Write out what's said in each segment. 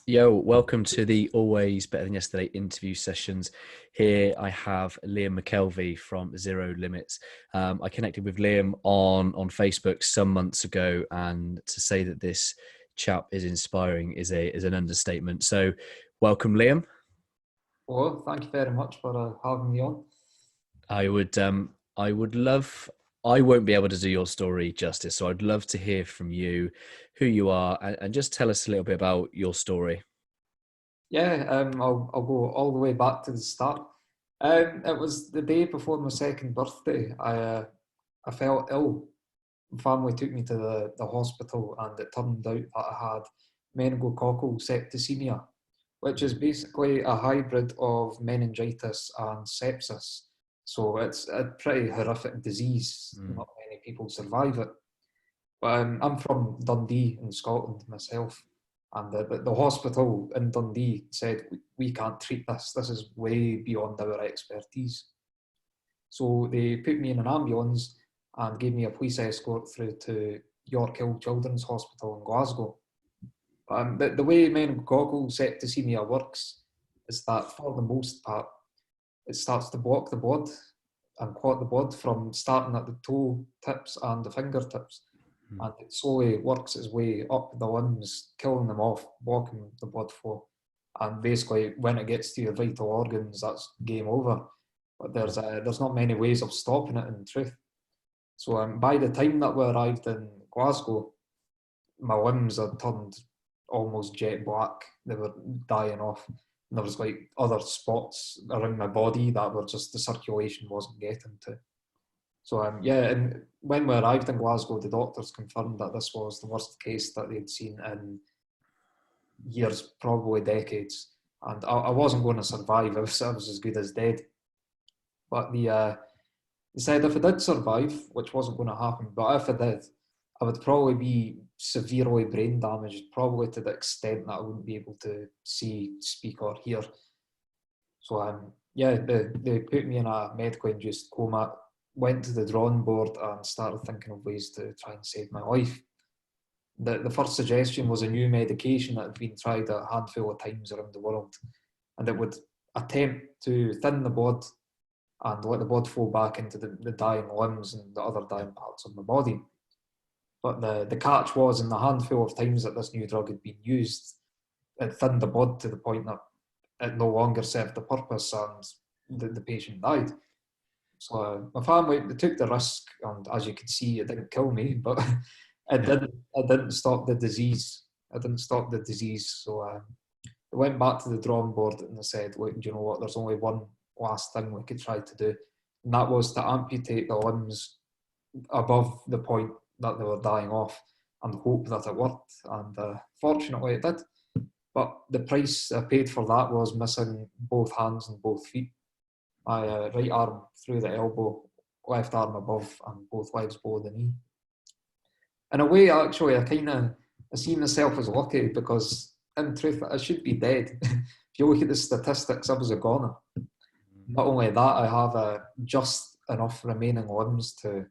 Yo, welcome to the Always Better Than Yesterday interview sessions. Here I have Liam McKelvie from ZeroLimbits. I connected with Liam on Facebook some months ago, and to say that this chap is inspiring is an understatement. So welcome, Liam. Well, thank you very much for having me on. I won't be able to do your story justice, so I'd love to hear from you, who you are, and just tell us a little bit about your story. Yeah, I'll go all the way back to the start. It was the day before my second birthday. I felt ill. My family took me to the hospital, and it turned out that I had meningococcal septicemia, which is basically a hybrid of meningitis and sepsis. So it's a pretty horrific disease. Not many people survive it. But I'm from Dundee in Scotland myself, and the hospital in Dundee said, we can't treat this. This is way beyond our expertise. So they put me in an ambulance and gave me a police escort through to York Hill Children's Hospital in Glasgow. The way meningococcal septicemia works is that, for the most part, it starts to block the blood and clot the blood from starting at the toe tips and the fingertips. And it slowly works its way up the limbs, killing them off, blocking the blood flow. And basically, when it gets to your vital organs, that's game over. But there's not many ways of stopping it, in truth. So by the time that we arrived in Glasgow, my limbs had turned almost jet black. They were dying off. And there was like other spots around my body that were just, the circulation wasn't getting to. So and when we arrived in Glasgow, the doctors confirmed that this was the worst case that they'd seen in years, probably decades. And I wasn't going to survive. I was as good as dead. But they said if I did survive, which wasn't going to happen, but if I did, I would probably be severely brain damaged, probably to the extent that I wouldn't be able to see, speak, or hear. So they put me in a medically induced coma, went to the drawing board and started thinking of ways to try and save my life. The first suggestion was a new medication that had been tried a handful of times around the world, and it would attempt to thin the blood and let the blood flow back into the dying limbs and the other dying parts of my body. But the catch was, in the handful of times that this new drug had been used, it thinned the blood to the point that it no longer served the purpose, and the patient died. So my family, they took the risk, and as you can see, it didn't kill me, but it didn't stop the disease. It didn't stop the disease. So they went back to the drawing board and they said, look, do you know what, there's only one last thing we could try to do, and that was to amputate the limbs above the point that they were dying off and hope that it worked. And fortunately it did. But the price I paid for that was missing both hands and both feet. My right arm through the elbow, left arm above, and both legs below the knee. In a way, actually, I see myself as lucky, because in truth, I should be dead. If you look at the statistics, I was a goner. Not only that, I have just enough remaining limbs to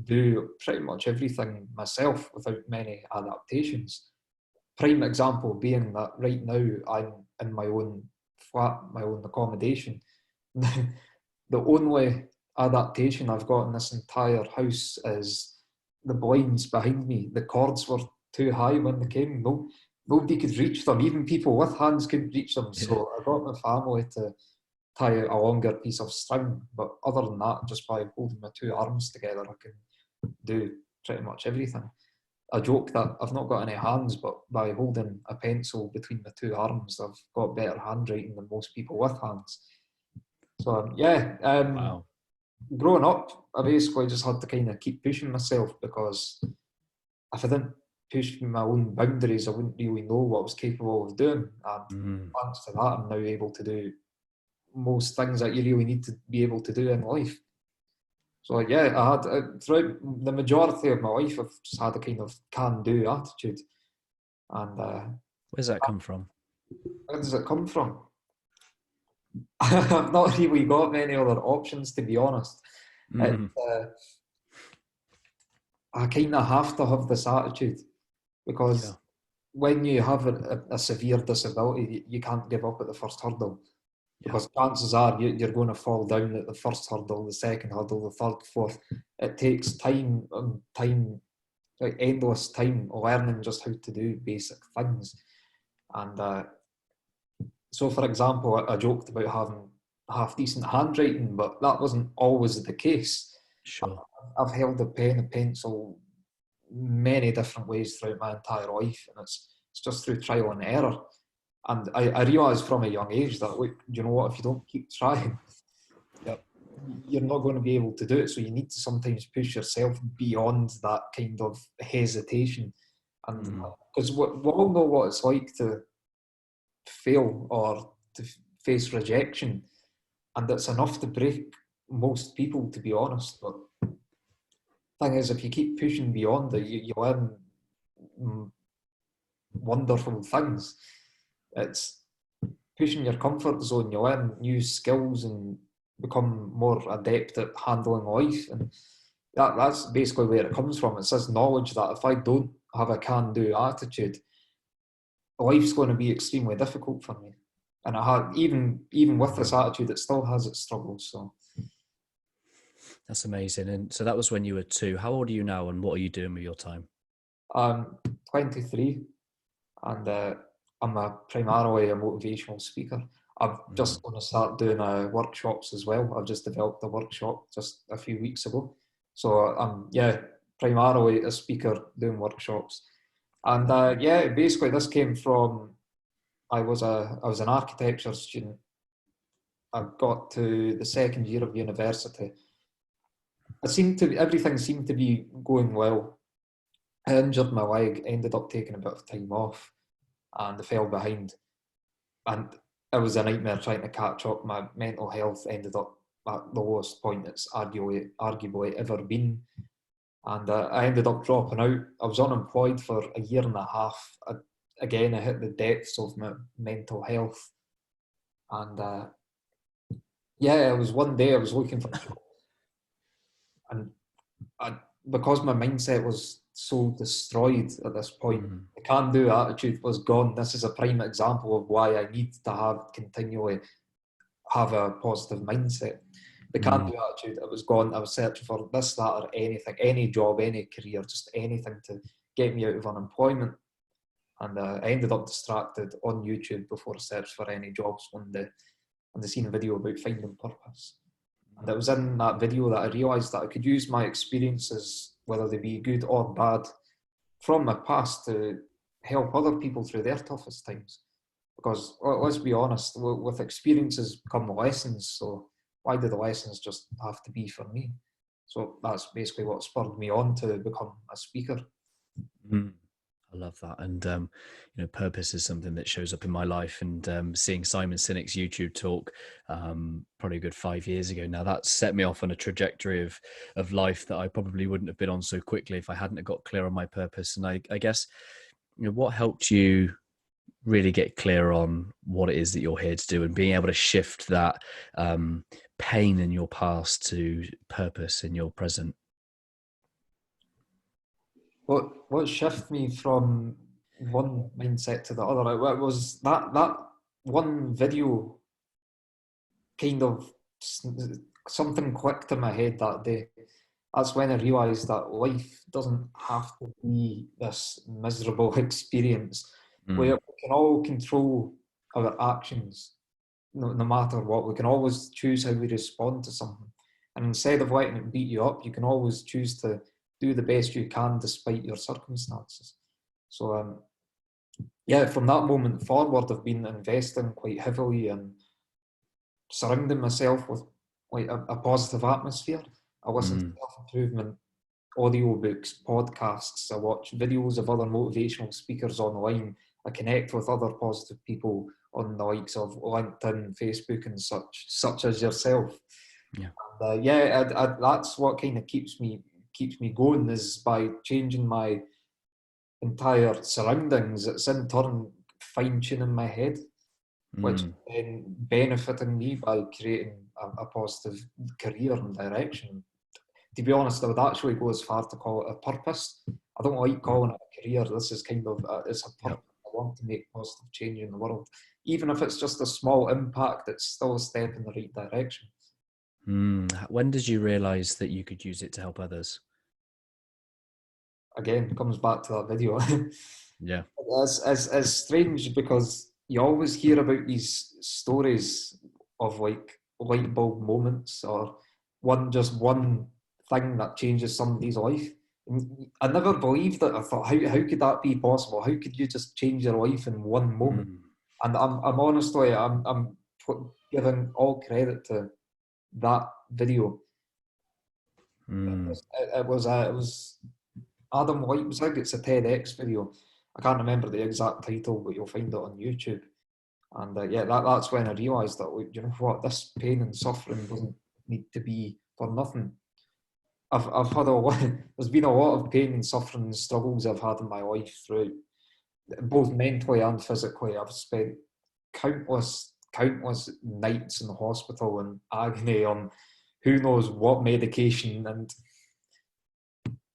do pretty much everything myself without many adaptations. Prime example being that right now I'm in my own flat, my own accommodation. The only adaptation I've got in this entire house is the blinds behind me. The cords were too high when they came. Nobody could reach them. Even people with hands couldn't reach them. So I got my family to tie a longer piece of string. But other than that, just by holding my two arms together, I can do pretty much everything. I joke that I've not got any hands, but by holding a pencil between my two arms, I've got better handwriting than most people with hands. So Wow. Growing up, I basically just had to kind of keep pushing myself, because if I didn't push my own boundaries, I wouldn't really know what I was capable of doing. And thanks to that, I'm now able to do most things that you really need to be able to do in life. So I had, throughout the majority of my life, I've just had a kind of can-do attitude. And Where's that come from? where does it come from? I've not really got many other options, to be honest. I kind of have to have this attitude, because when you have a severe disability, you can't give up at the first hurdle, because chances are you're going to fall down at the first hurdle, the second hurdle, the third, fourth. It takes time, like endless time, learning just how to do basic things. And so, for example, I joked about having half decent handwriting, but that wasn't always the case. Sure. I've held a pen and pencil many different ways throughout my entire life, and it's just through trial and error. And I realised from a young age that, look, you know what, if you don't keep trying, you're not going to be able to do it. So you need to sometimes push yourself beyond that kind of hesitation. And because we all know what it's like to fail or to face rejection, and it's enough to break most people, to be honest. But thing is, if you keep pushing beyond it, you learn wonderful things. It's pushing your comfort zone. You learn new skills and become more adept at handling life, and that's basically where it comes from. It's this knowledge that if I don't have a can-do attitude, life's going to be extremely difficult for me. And I had even with this attitude, it still has its struggles. So that's amazing. And so that was when you were 2. How old are you now, and what are you doing with your time? I'm 23, and I'm primarily a motivational speaker. I'm just going to start doing workshops as well. I've just developed a workshop just a few weeks ago. So I'm primarily a speaker doing workshops. And basically this came from, I was an architecture student. I got to the second year of university. Everything seemed to be going well. I injured my leg, ended up taking a bit of time off, and I fell behind. And it was a nightmare trying to catch up. My mental health ended up at the lowest point it's arguably ever been. And I ended up dropping out. I was unemployed for a year and a half. I hit the depths of my mental health. And it was one day I was looking for a job. And because my mindset was so destroyed at this point, the can-do attitude was gone. This is a prime example of why I need to continually have a positive mindset. The can-do attitude, it was gone. I was searching for this, that, or anything, any job, any career, just anything to get me out of unemployment. And I ended up distracted on YouTube before I searched for any jobs one day, and I seen a video about finding purpose. And it was in that video that I realised that I could use my experiences, whether they be good or bad, from my past to help other people through their toughest times. Because let's be honest, with experiences come lessons. So why do the lessons just have to be for me? So that's basically what spurred me on to become a speaker. I love that. And, purpose is something that shows up in my life. And seeing Simon Sinek's YouTube talk probably a good 5 years ago now, that set me off on a trajectory of life that I probably wouldn't have been on so quickly if I hadn't have got clear on my purpose. And I guess, what helped you really get clear on what it is that you're here to do, and being able to shift that pain in your past to purpose in your present? What shifted me from one mindset to the other, it was that one video, kind of something clicked in my head that day. That's when I realised that life doesn't have to be this miserable experience. We can all control our actions, no matter what. We can always choose how we respond to something. And instead of letting it beat you up, you can always choose to do the best you can despite your circumstances. So, from that moment forward, I've been investing quite heavily and surrounding myself with like a positive atmosphere. I listen to self-improvement audiobooks, podcasts. I watch videos of other motivational speakers online. I connect with other positive people on the likes of LinkedIn, Facebook, and such as yourself. And, that's what kind of keeps me going, is by changing my entire surroundings. It's in turn fine-tuning my head, which then benefiting me by creating a positive career and direction. To be honest, I would actually go as far to call it a purpose. I don't like calling it a career. This is kind of, it's a Yep. purpose. I want to make positive change in the world. Even if it's just a small impact, it's still a step in the right direction. When did you realize that you could use it to help others? Again, it comes back to that video. Yeah. It's strange because you always hear about these stories of like light bulb moments or one thing that changes somebody's life. And I never believed it. I thought, how could that be possible? How could you just change your life in one moment? And I'm honestly, I'm giving all credit to that video. It was Adam Leipzig. It's a TEDx video. I can't remember the exact title, but you'll find it on YouTube. And yeah, that's when I realised that, like, you know what, this pain and suffering doesn't need to be for nothing. I've had a lot. There's been a lot of pain and suffering and struggles I've had in my life through both mentally and physically. I've spent countless nights in the hospital in agony on who knows what medication. And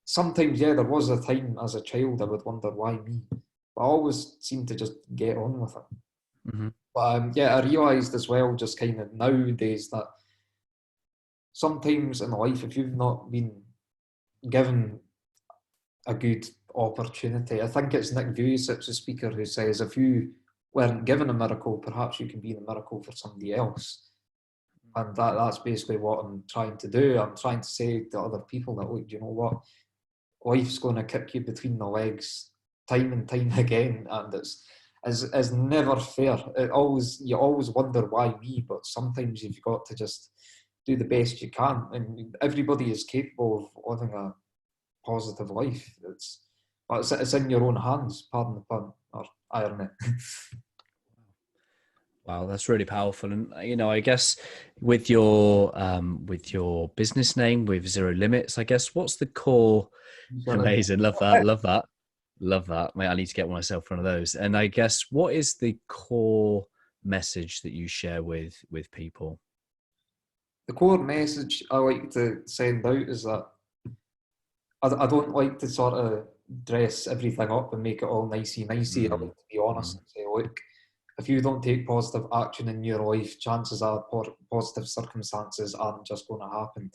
sometimes, yeah, there was a time as a child I would wonder why me, but I always seemed to just get on with it. Mm-hmm. But yeah, I realised as well, just kind of nowadays, that sometimes in life, if you've not been given a good opportunity, I think it's Nick Vujicic's a speaker who says, if you weren't given a miracle, perhaps you can be the miracle for somebody else. And that's basically what I'm trying to do. I'm trying to say to other people that, look, you know what? Life's going to kick you between the legs time and time again, and it's never fair. You always wonder why me, but sometimes you've got to just do the best you can. And everybody is capable of living a positive life. It's in your own hands. Pardon the pun or irony. Wow, that's really powerful. And I guess with your business name, with ZeroLimbits, I guess what's the core? Amazing, love that, love that, mate. I need to get myself one of those. And I guess what is the core message that you share with people? The core message I like to send out is that I don't like to sort of dress everything up and make it all nicey. I like to be honest and say, look, if you don't take positive action in your life, chances are positive circumstances aren't just going to happen.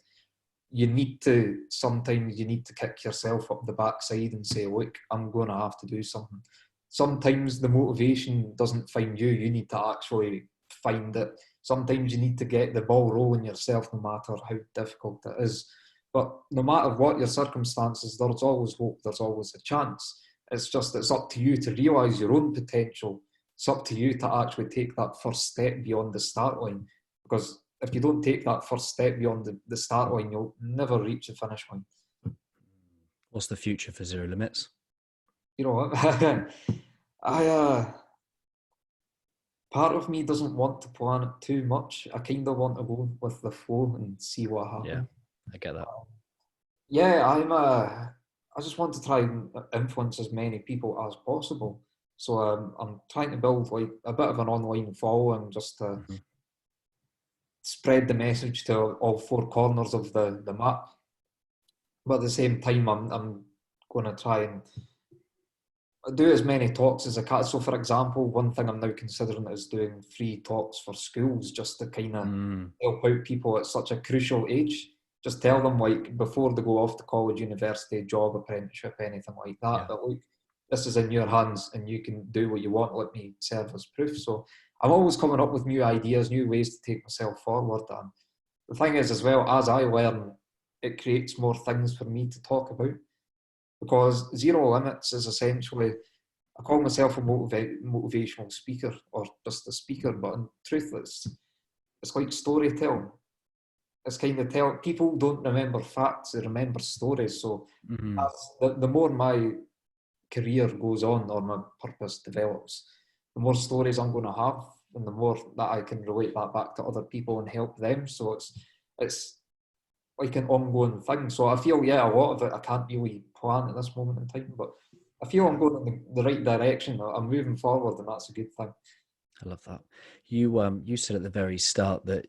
Sometimes you need to kick yourself up the backside and say, look, I'm going to have to do something. Sometimes the motivation doesn't find you. You need to actually find it. Sometimes you need to get the ball rolling yourself, no matter how difficult it is. But no matter what your circumstances, there's always hope, there's always a chance. It's up to you to realise your own potential. It's up to you to actually take that first step beyond the start line. Because if you don't take that first step beyond the start line, you'll never reach the finish line. What's the future for ZeroLimbits? You know what? Part of me doesn't want to plan it too much. I kind of want to go with the flow and see what happens. Yeah, I get that. Yeah, I just want to try and influence as many people as possible. So I'm trying to build like a bit of an online following just to spread the message to all four corners of the map. But at the same time, I'm going to try and do as many talks as I can. So, for example, one thing I'm now considering is doing free talks for schools, just to kind of help out people at such a crucial age. Just tell them, like, before they go off to college, university, job, apprenticeship, anything like that, that, look, this is in your hands and you can do what you want. Let me serve as proof. So I'm always coming up with new ideas, new ways to take myself forward. And the thing is, as well, as I learn, it creates more things for me to talk about. Because ZeroLimbits is essentially, I call myself a motivational speaker or just a speaker, but in truth, it's like storytelling. It's kind of people don't remember facts, they remember stories. So the more my career goes on or my purpose develops, the more stories I'm going to have and the more that I can relate that back to other people and help them. So it's like an ongoing thing. So I feel, yeah, a lot of it I can't really plan at this moment in time, but I feel I'm going in the right direction. I'm moving forward, and that's a good thing. I love that. You said at the very start that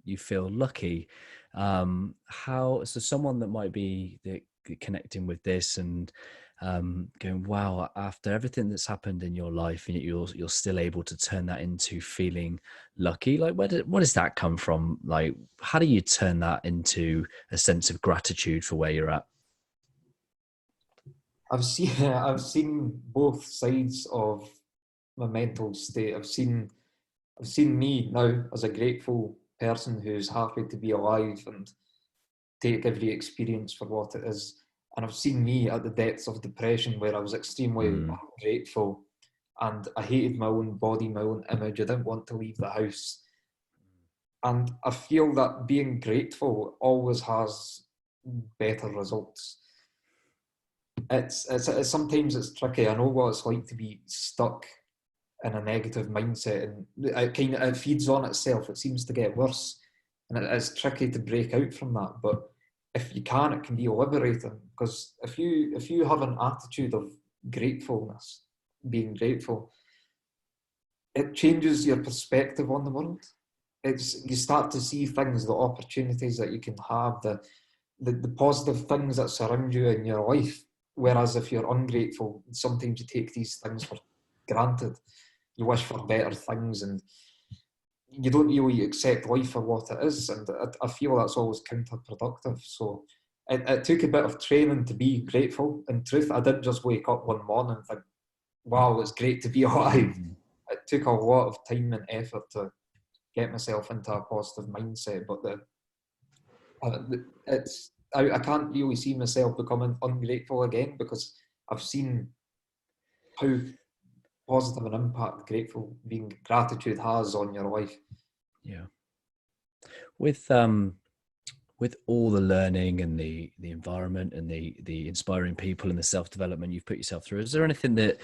you feel lucky. So someone that might be that connecting with this and going, wow, after everything that's happened in your life, and you're still able to turn that into feeling lucky. Like, what does that come from? Like, how do you turn that into a sense of gratitude for where you're at? I've seen both sides of my mental state. I've seen me now as a grateful person who's happy to be alive and take every experience for what it is. And I've seen me at the depths of depression where I was extremely ungrateful and I hated my own body, my own image. I didn't want to leave the house. And I feel that being grateful always has better results. It's sometimes it's tricky. I know what it's like to be stuck in a negative mindset, and it feeds on itself. It seems to get worse, and it's tricky to break out from that. But if you can, it can be liberating, because if you have an attitude of gratefulness, being grateful, it changes your perspective on the world. You start to see things, the opportunities that you can have, the positive things that surround you in your life. Whereas if you're ungrateful, sometimes you take these things for granted. You wish for better things and you don't really accept life for what it is. And I feel that's always counterproductive. So it took a bit of training to be grateful. In truth, I didn't just wake up one morning and think, wow, it's great to be alive. It took a lot of time and effort to get myself into a positive mindset. But I can't really see myself becoming ungrateful again, because I've seen how positive an impact gratitude has on your life. Yeah. With all the learning and the environment and the inspiring people and the self-development you've put yourself through, is there anything that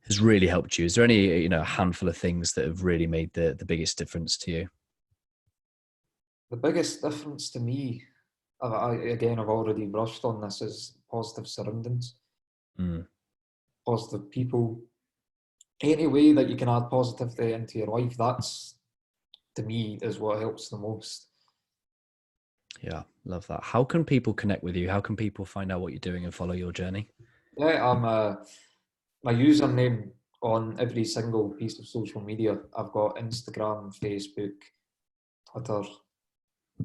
has really helped you? Is there any, a handful of things that have really made the biggest difference to you? The biggest difference to me, I've already brushed on this, is positive surroundings, positive people. Any way that you can add positivity into your life, that's, to me, is what helps the most. Yeah, love that. How can people connect with you? How can people find out what you're doing and follow your journey? Yeah, my username on every single piece of social media. I've got Instagram, Facebook, Twitter,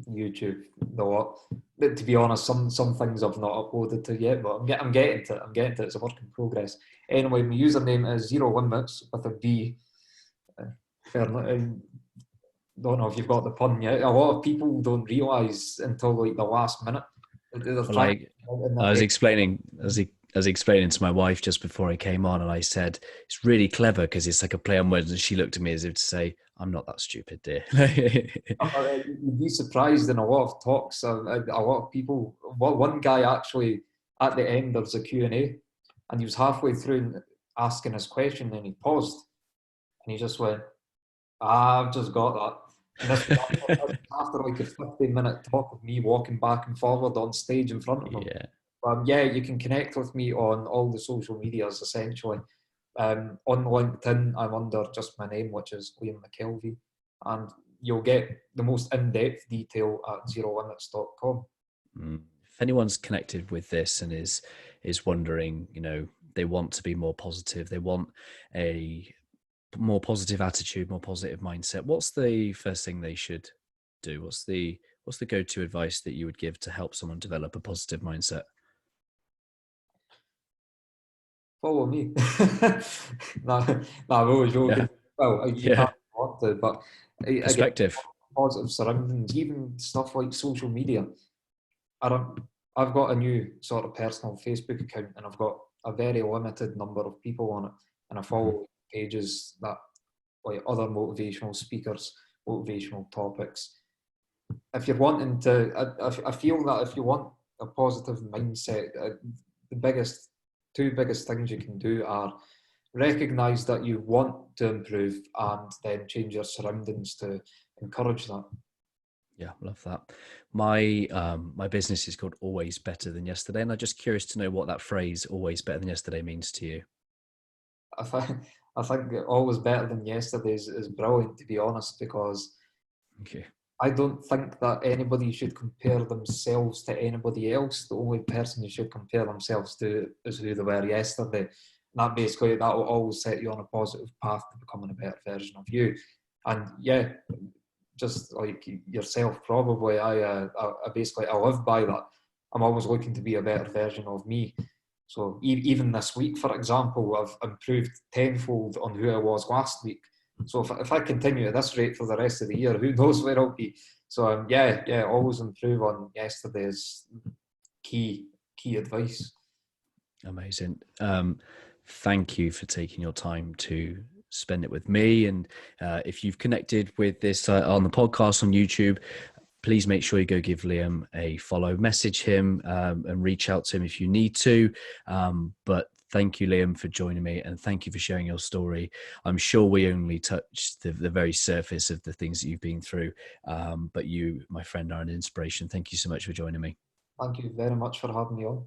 YouTube, the lot. But to be honest, some things I've not uploaded to yet, but I'm getting to it. I'm getting to it. It's a work in progress. Anyway, my username is ZeroLimbits with a B. Don't know if you've got the pun yet. A lot of people don't realise until like the last minute. Like, I was explaining to my wife just before I came on, and I said it's really clever because it's like a play on words, and she looked at me as if to say, "I'm not that stupid, dear." You'd be surprised in a lot of talks. A lot of people. One guy actually at the end there's a Q&A, and he was halfway through asking his question, and he paused, and he just went, "I've just got that." And this was after like a 15-minute talk of me walking back and forward on stage in front of him. Yeah. You can connect with me on all the social medias essentially. On LinkedIn, I'm under just my name, which is Liam McKelvie, and you'll get the most in-depth detail at ZeroLimbits.com. If anyone's connected with this and is wondering, they want to be more positive, they want a more positive attitude, more positive mindset, what's the first thing they should do? What's the go-to advice that you would give to help someone develop a positive mindset? Follow me. No, I was joking. Yeah. Well, you Yeah. can't want to, but again, Perspective. positive surroundings, even stuff like social media. I've got a new sort of personal Facebook account, and I've got a very limited number of people on it, and I follow pages that like other motivational speakers, motivational topics. If you're wanting to, I feel that if you want a positive mindset, the two biggest things you can do are recognize that you want to improve and then change your surroundings to encourage that. Yeah, love that. My my business is called Always Better Than Yesterday, and I'm just curious to know what that phrase "always better than yesterday" means to you. I think always better than yesterday is brilliant, to be honest, because Okay. I don't think that anybody should compare themselves to anybody else. The only person you should compare themselves to is who they were yesterday. And that basically, that will always set you on a positive path to becoming a better version of you. And yeah, just like yourself, probably, I basically, I live by that. I'm always looking to be a better version of me. So even this week, for example, I've improved tenfold on who I was last week. So if I continue at this rate for the rest of the year, who knows where I'll be. So yeah, always improve on yesterday's key advice. Amazing. Thank you for taking your time to spend it with me. And if you've connected with this on the podcast on YouTube, please make sure you go give Liam a follow, message him, and reach out to him if you need to. But thank you, Liam, for joining me, and thank you for sharing your story. I'm sure we only touched the very surface of the things that you've been through, but you, my friend, are an inspiration. Thank you so much for joining me. Thank you very much for having me on.